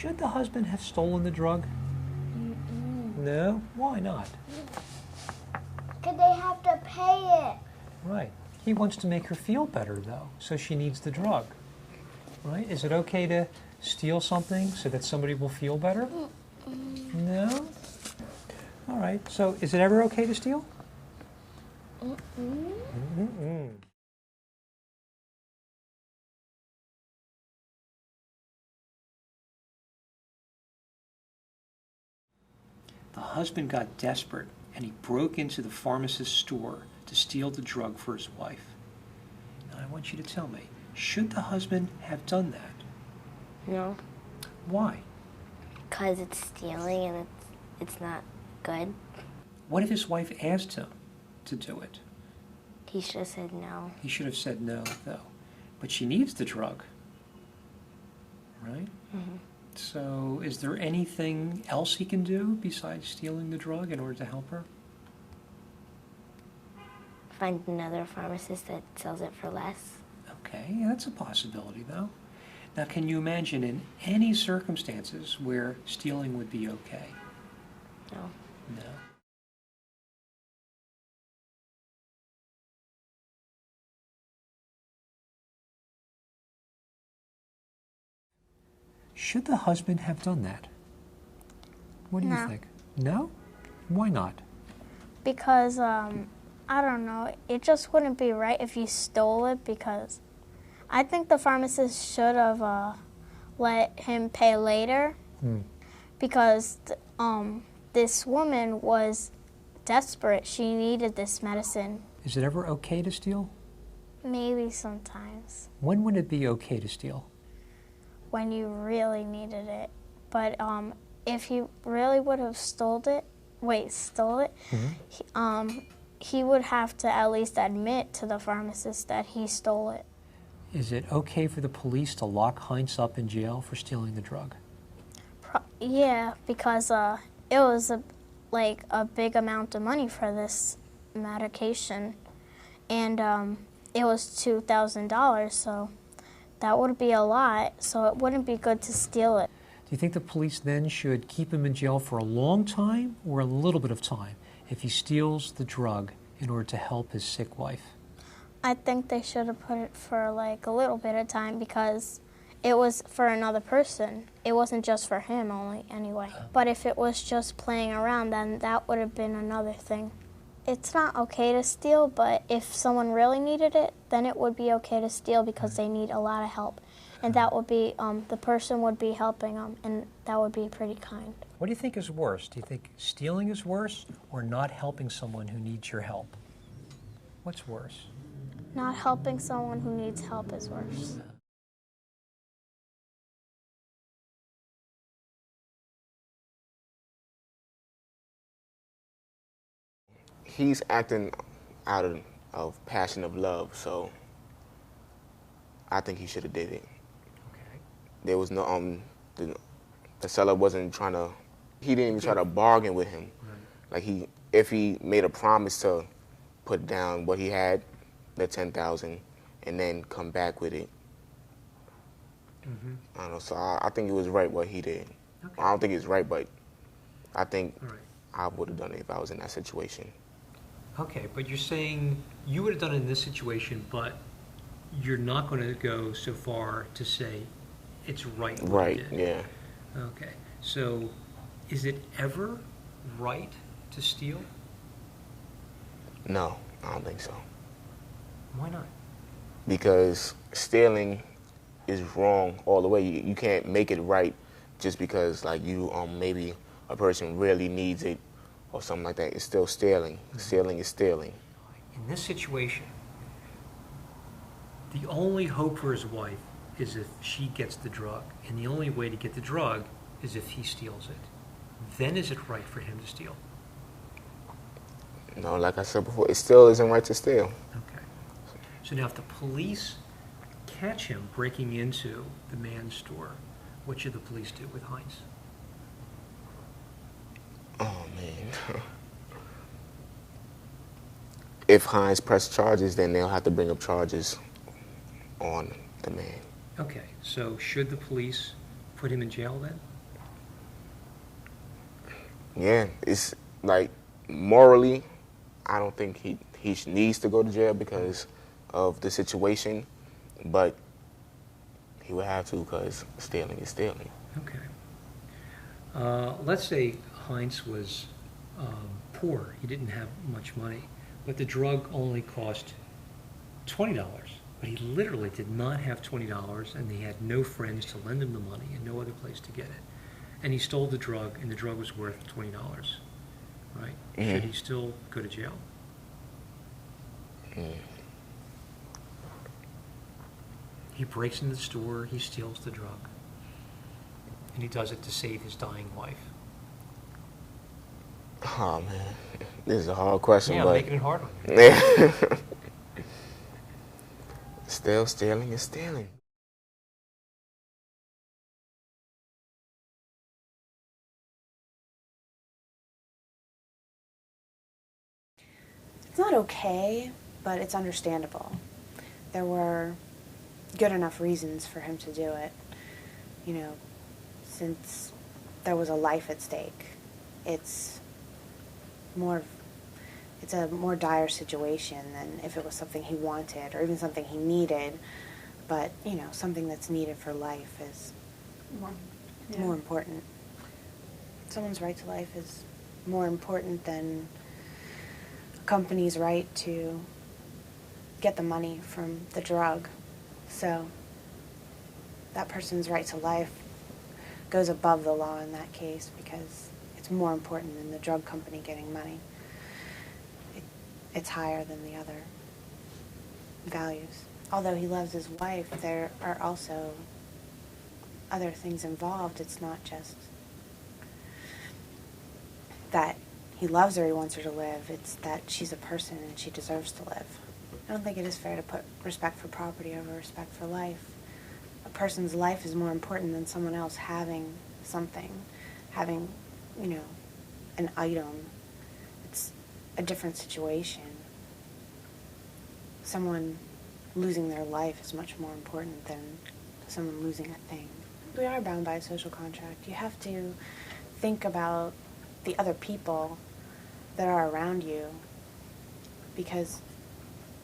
Should the husband have stolen the drug? No? Why not? Because they have to pay it. Right. He wants to make her feel better, though, so she needs the drug. Right? Is it okay to steal something so that somebody will feel better? No? All right. So is it ever okay to steal? The husband got desperate and he broke into the pharmacist's store to steal the drug for his wife. Now I want you to tell me, should the husband have done that? No. Why? Because it's stealing and it's not good. What if his wife asked him to do it? He should have said no. He should have said no, though. But she needs the drug, right? Mm-hmm. So is there anything else he can do besides stealing the drug in order to help her? Find another pharmacist that sells it for less. Okay, yeah, that's a possibility, though. Now, can you imagine in any circumstances where stealing would be okay? No. No. Should the husband have done that? What do you No. think? No? Why not? Because, I don't know, it just wouldn't be right if you stole it, because I think the pharmacist should have let him pay later, because this woman was desperate. She needed this medicine. Is it ever okay to steal? Maybe sometimes When would it be okay to steal? when you really needed it. But if he really would have stole it, he would have to at least admit to the pharmacist that he stole it. Is it okay for the police to lock Heinz up in jail for stealing the drug? Yeah, because it was a big amount of money for this medication, and it was $2,000, so that would be a lot, so it wouldn't be good to steal it. Do you think the police then should keep him in jail for a long time or a little bit of time if he steals the drug in order to help his sick wife? I think they should have put it for a little bit of time, because it was for another person. It wasn't just for him only anyway. But if it was just playing around, then that would have been another thing. It's not okay to steal, but if someone really needed it, then it would be okay to steal, because they need a lot of help. And that would be, the person would be helping them, and that would be pretty kind. What do you think is worse? Do you think stealing is worse or not helping someone who needs your help? What's worse? Not helping someone who needs help is worse. He's acting out of passion of love, so I think he should have did it. Okay. There was no the seller wasn't trying to. He didn't even try to bargain with him. Right. Like if he made a promise to put down what he had, the 10,000, and then come back with it. I don't know. So I think it was right what he did. Okay. I don't think it's right, but I think All right. I would have done it if I was in that situation. Okay, but you're saying you would have done it in this situation, but you're not going to go so far to say it's right what Right, you did. yeah. Okay, so is it ever right to steal? No, I don't think so. Why not? Because stealing is wrong all the way. You can't make it right just because like you maybe a person really needs it or something like that. It's still stealing. Stealing is stealing. In this situation, the only hope for his wife is if she gets the drug, and the only way to get the drug is if he steals it. Then is it right for him to steal? No, like I said before, it still isn't right to steal. Okay. So now if the police catch him breaking into the man's store, what should the police do with Heinz? Oh, man. If Heinz press charges, then they'll have to bring up charges on the man. Okay, so should the police put him in jail then? Yeah, it's like morally, I don't think he needs to go to jail because of the situation, but he would have to because stealing is stealing. Okay. Let's say Heinz was poor. He didn't have much money, but the drug only cost $20. But he literally did not have $20, and he had no friends to lend him the money and no other place to get it. And he stole the drug, and the drug was worth $20. Right? Mm-hmm. Should he still go to jail? He breaks into the store, he steals the drug, and he does it to save his dying wife. Oh man, this is a hard question, Yeah, I'm but making it hard on you. still stealing is stealing. It's not okay, but it's understandable. There were good enough reasons for him to do it. You know, since there was a life at stake, it's a more dire situation than if it was something he wanted or even something he needed. But, you know, something that's needed for life is more important. Someone's right to life is more important than a company's right to get the money from the drug. So that person's right to life goes above the law in that case because it's more important than the drug company getting money. It's higher than the other values. Although he loves his wife, there are also other things involved. It's not just that he loves her, he wants her to live. It's that she's a person and she deserves to live. I don't think it is fair to put respect for property over respect for life. A person's life is more important than someone else having something, having, you know, an item. It's a different situation. Someone losing their life is much more important than someone losing a thing. We are bound by a social contract. You have to think about the other people that are around you because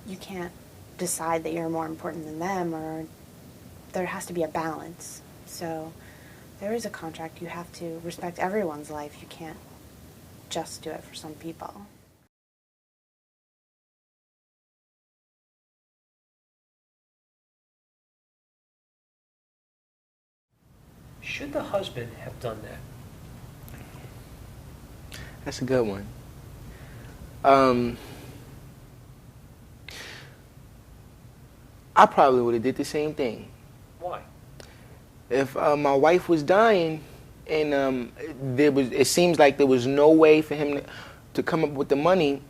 you can't decide that you're more important than them, or there has to be a balance. So there is a contract. You have to respect everyone's life. You can't just do it for some people. Should the husband have done that? That's a good one. I probably would have did the same thing. Why? If my wife was dying and it seems like there was no way for him to come up with the money,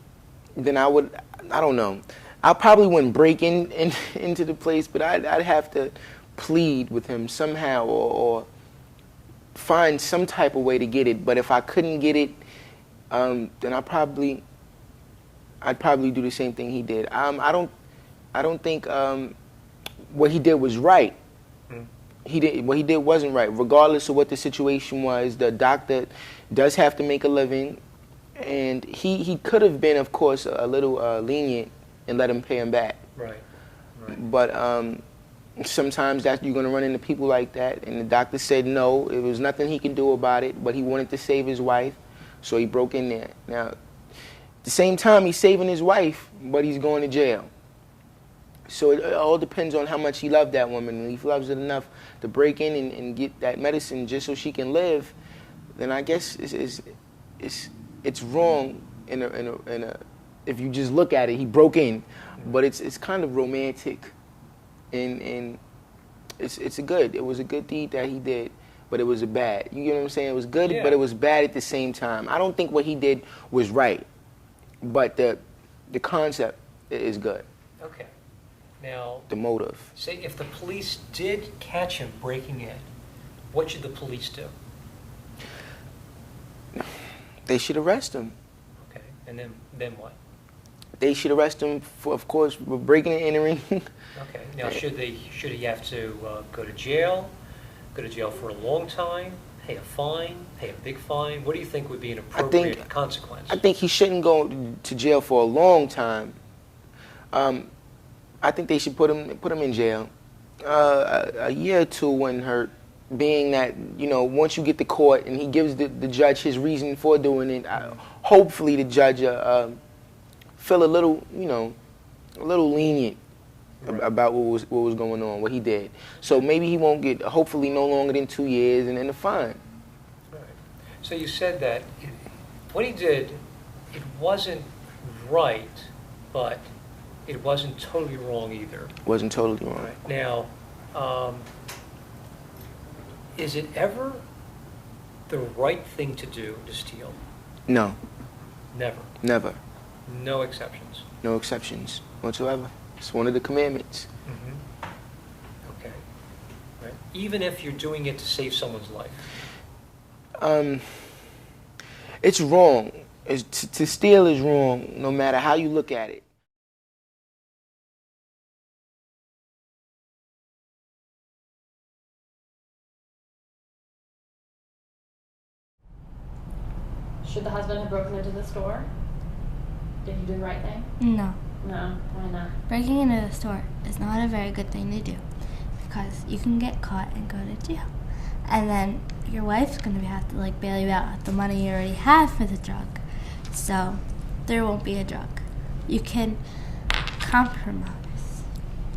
then I don't know. I probably wouldn't break into the place, but I'd have to plead with him somehow or find some type of way to get it. But if I couldn't get it, then I'd probably do the same thing he did. I don't think what he did was right. What he did wasn't right. Regardless of what the situation was, the doctor does have to make a living, and he could have been, of course, a little lenient and let him pay him back. Right. But sometimes you're going to run into people like that, and the doctor said no, it was nothing he could do about it, but he wanted to save his wife, so he broke in there. Now, at the same time, he's saving his wife, but he's going to jail. So it all depends on how much he loved that woman. And if he loves it enough to break in and get that medicine just so she can live, then I guess it's wrong in a if you just look at it. He broke in, but it's kind of romantic, and it was a good deed that he did, but it was a bad. You get what I'm saying? It was good, Yeah. but it was bad at the same time. I don't think what he did was right, but the concept is good. Okay. Now, The motive. say if the police did catch him breaking in, what should the police do? They should arrest him. Okay. And then what? They should arrest him for, of course, for breaking and entering. Okay. Now, should he have to go to jail for a long time, pay a fine, pay a big fine? What do you think would be an appropriate consequence? I think he shouldn't go to jail for a long time. I think they should put him in jail. A year or two wouldn't hurt, being that, once you get to court and he gives the judge his reason for doing it, hopefully the judge feel a little lenient about what was going on, what he did. So maybe he won't get, hopefully, no longer than 2 years and then a fine. Right. So you said that what he did, it wasn't right, but it wasn't totally wrong either. Wasn't totally wrong. Right. Now, is it ever the right thing to do to steal? No. Never. Never. No exceptions. No exceptions whatsoever. It's one of the commandments. Mm-hmm. Okay. Right. Even if you're doing it to save someone's life. It's wrong. To steal is wrong, no matter how you look at it. Should the husband have broken into the store? Did he do the right thing? No. No, why not? Breaking into the store is not a very good thing to do because you can get caught and go to jail. And then your wife's going to have to bail you out with the money you already have for the drug. So there won't be a drug. You can compromise.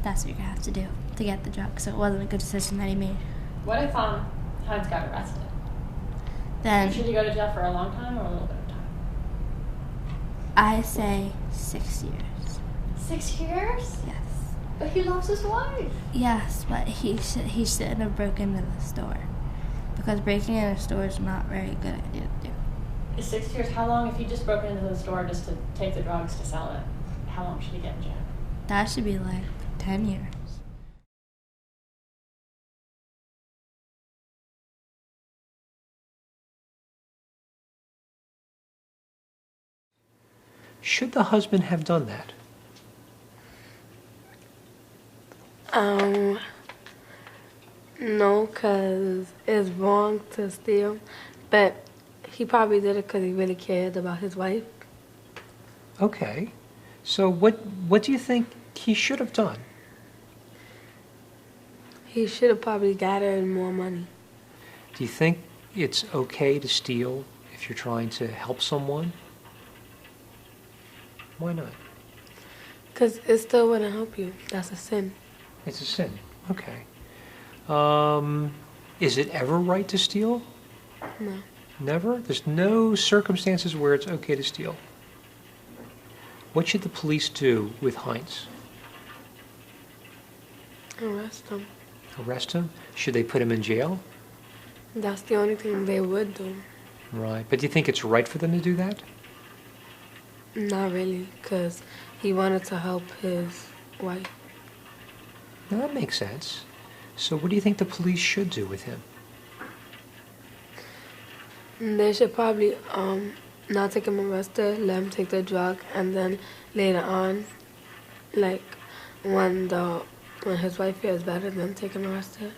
That's what you're going to have to do to get the drug. So it wasn't a good decision that he made. What if Heinz got arrested? Then Should he go to jail for a long time or a little bit of time? I say 6 years. 6 years? Yes. But he loves his wife. Yes, but he shouldn't have broken into the store. Because breaking into a store is not a very good idea to do. Is 6 years, how long, if he just broke into the store just to take the drugs to sell it, how long should he get in jail? That should be 10 years. Should the husband have done that? No, because it's wrong to steal, but he probably did it because he really cared about his wife. Okay. So what do you think he should have done? He should have probably gathered more money. Do you think it's okay to steal if you're trying to help someone? Why not? Because it still wouldn't help you. That's a sin. It's a sin. Okay. Is it ever right to steal? No. Never? There's no circumstances where it's okay to steal. What should the police do with Heinz? Arrest him. Arrest him? Should they put him in jail? That's the only thing they would do. Right. But do you think it's right for them to do that? Not really, because he wanted to help his wife. Now that makes sense. So what do you think the police should do with him? They should probably not take him arrested, let him take the drug, and then later on, when his wife feels better, then take him arrested.